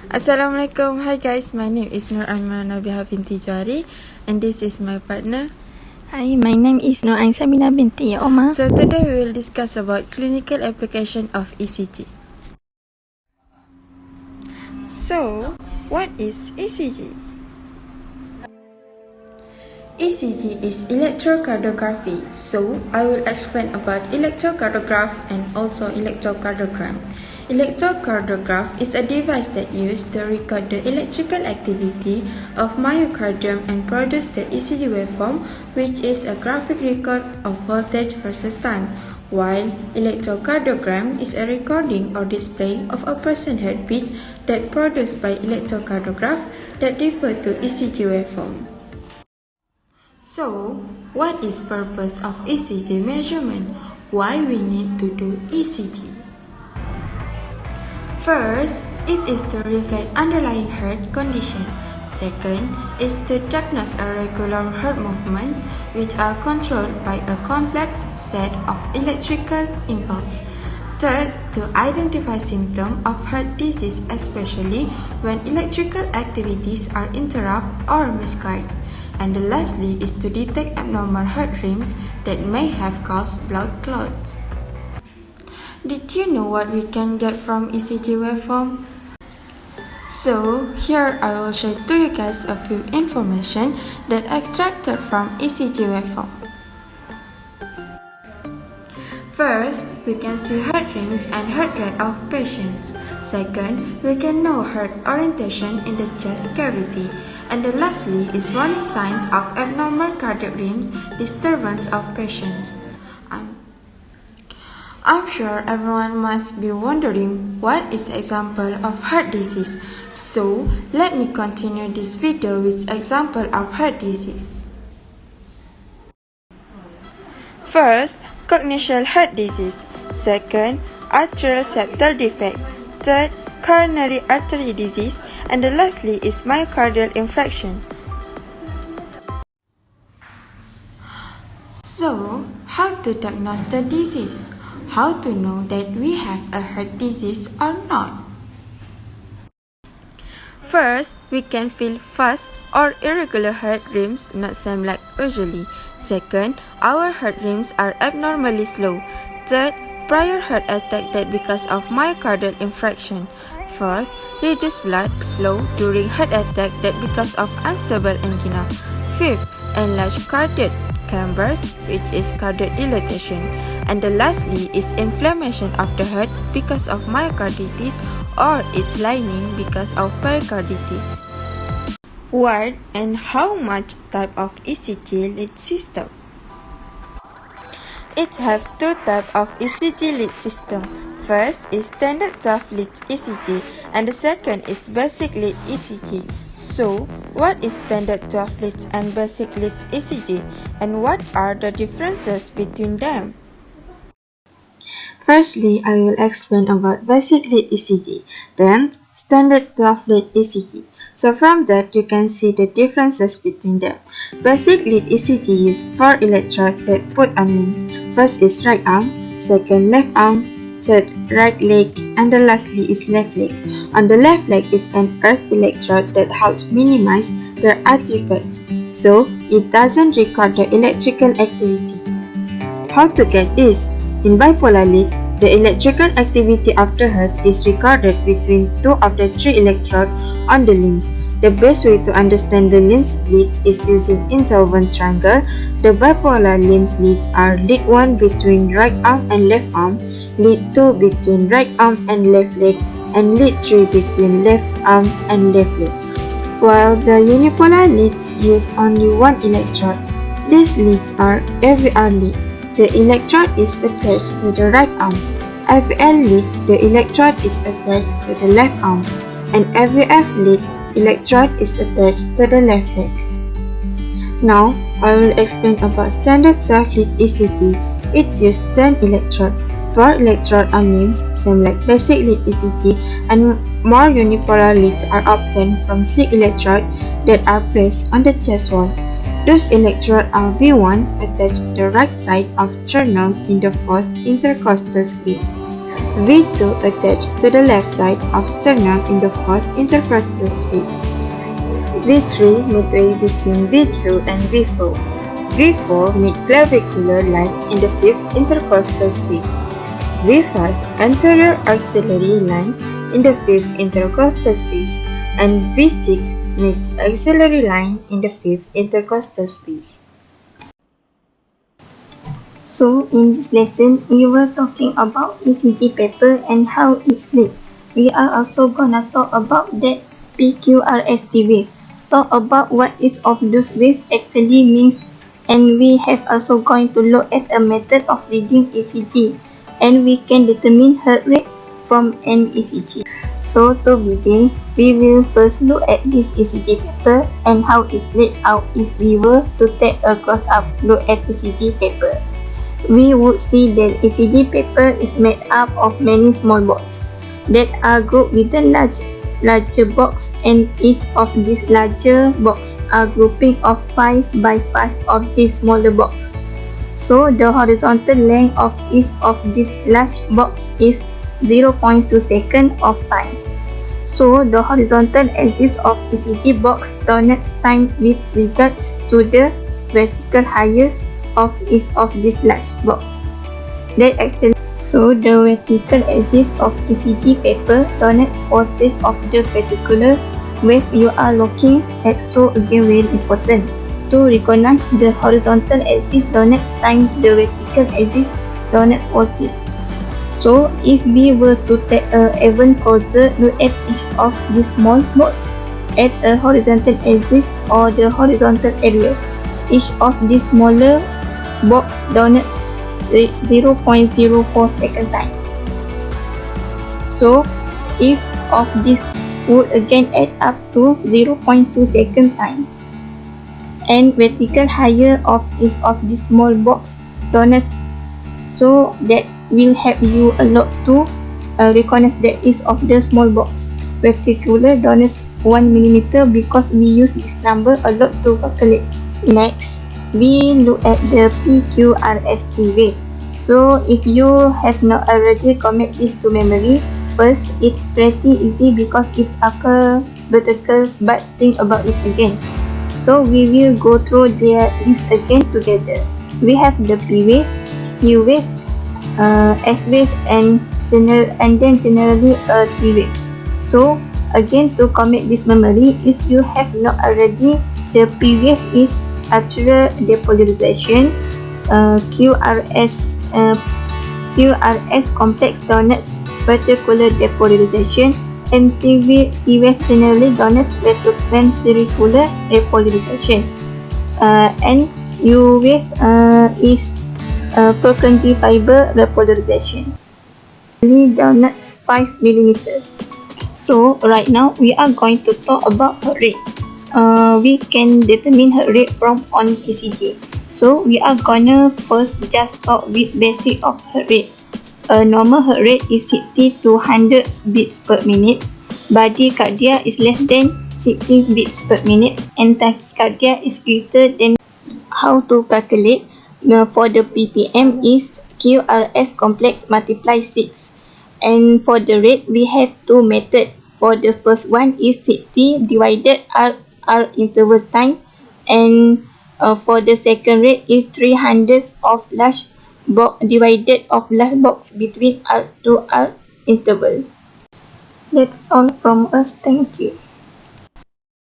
Assalamualaikum. Hi guys, my name is Nur Anwar Nabiha binti Juari and this is my partner. Hi, my name is Nur Sabina binti Omar. So today we will discuss about clinical application of ECG. So, what is ECG? ECG is electrocardiography. So, I will explain about electrocardiograph and also electrocardiogram. Electrocardiograph is a device that used to record the electrical activity of myocardium and produce the ECG waveform, which is a graphic record of voltage versus time, while electrocardiogram is a recording or display of a person's heartbeat that produced by electrocardiograph that refer to ECG waveform. So, what is purpose of ECG measurement? Why we need to do ECG? First, it is to reflect underlying heart condition. Second, is to diagnose irregular heart movements which are controlled by a complex set of electrical impulses. Third, to identify symptoms of heart disease, especially when electrical activities are interrupted or misguided. And lastly is to detect abnormal heart rhythms that may have caused blood clots. Did you know what we can get from ECG waveform? So, here I will share to you guys a few information that extracted from ECG waveform. First, we can see heart rhythms and heart rate of patients. Second, we can know heart orientation in the chest cavity. And lastly is warning signs of abnormal cardiac rhythms disturbance of patients. I'm sure everyone must be wondering what is example of heart disease. So, let me continue this video with example of heart disease. First, congenital heart disease. Second, atrial septal defect. Third, coronary artery disease. And lastly is myocardial infarction. So, how to diagnose the disease? How to know that we have a heart disease or not? First, we can feel fast or irregular heart rhythms not same like usually. Second, our heart rhythms are abnormally slow. Third, prior heart attack that because of myocardial infarction. Fourth, reduced blood flow during heart attack that because of unstable angina. Fifth, enlarged cardiac chambers, which is cardiac dilatation. And lastly is inflammation of the heart because of myocarditis or its lining because of pericarditis. What and how much type of ECG lead system? It have two types of ECG lead system. First is standard 12 lead ECG and the second is basic lead ECG. So, what is standard 12 leads and basic lead ECG and what are the differences between them? Firstly, I will explain about basic lead ECG, then standard 12 lead ECG. So from that, you can see the differences between them. Basic lead ECG use 4 electrodes that put on limbs. First is right arm, second left arm, third right leg, and lastly is left leg. On the left leg is an earth electrode that helps minimize the artifacts, so it doesn't record the electrical activity. How to get this? In bipolar leads, the electrical activity of the heart is recorded between 2 of the 3 electrodes on the limbs. The best way to understand the limb splits is using interwoven triangle. The bipolar limb leads are lead 1 between right arm and left arm, lead 2 between right arm and left leg, and lead 3 between left arm and left leg. While the unipolar leads use only 1 electrode, these leads are AVR lead. The electrode is attached to the right arm. AVL lead, the electrode is attached to the left arm. And AVF lead, electrode is attached to the left leg. Now, I will explain about standard 12 lead ECG. It uses 10 electrodes. 4 electrodes on limbs, same like basic lead ECG, and more unipolar leads are obtained from 6 electrodes that are placed on the chest wall. Those electrodes are V1 attached to the right side of sternum in the 4th intercostal space. V2 attached to the left side of sternum in the fourth intercostal space. V3 midway between V2 and V4. V4 mid-clavicular line in the fifth intercostal space. V5 anterior axillary line in the fifth intercostal space, and V6 mid-axillary line in the fifth intercostal space. So in this lesson, we were talking about ECG paper and how it's lit. We are also gonna talk about that PQRST wave. Talk about what each of those waves actually means, and we have also going to look at a method of reading ECG, and we can determine heart rate from an ECG. So to begin, we will first look at this ECG paper and how it's laid out if we were to take a close-up look at ECG paper. We would see that ECG paper is made up of many small boxes that are grouped with a larger box, and each of these larger boxes are grouping of 5 by 5 of this smaller box. So the horizontal length of each of these large box is 0.2 seconds of time. So the horizontal axis of ECG box denotes time with regards to the vertical highest of each of these large box. So the vertical axis of ECG paper denotes voltage of the particular wave you are looking at. So again, very important to recognize the horizontal axis denotes time, the vertical axis denotes voltage. So if we were to take a even closer look at each of these small boxes at a horizontal axis or the horizontal area, each of these smaller box denotes 0.04 second time. So if of this would again add up to 0.2 second time, and vertical higher of each of this small box denotes, so that will help you a lot to recognize that each of the small box. Verticular denotes 1 mm because we use this number a lot to calculate. Next, we look at the PQRST wave. So if you have not already commit this to memory, first it's pretty easy because it's alphabetical, but think about it again. So we will go through this again together. We have the P wave, Q wave, S wave, and then generally a T wave. So again, to commit this memory, if you have not already, the P wave is arterial depolarization, QRS complex denotes ventricular depolarization, and T wave generally denotes ventricular depolarization, and U wave is Purkinje fiber repolarization. It denotes 5 mm. So right now we are going to talk about heart rate. We can determine heart rate from on ECG. So we are gonna first just start with basic of heart rate. A normal heart rate is 60 to 100 beats per minute. Bradycardia is less than 60 beats per minute, and tachycardia is greater than. How to calculate? For the ppm is QRS complex multiply 6. And for the rate, we have two methods. For the first one is 60 divided R interval time, and for the second rate is 300 of large box divided of large box between R to R interval. That's all from us. Thank you.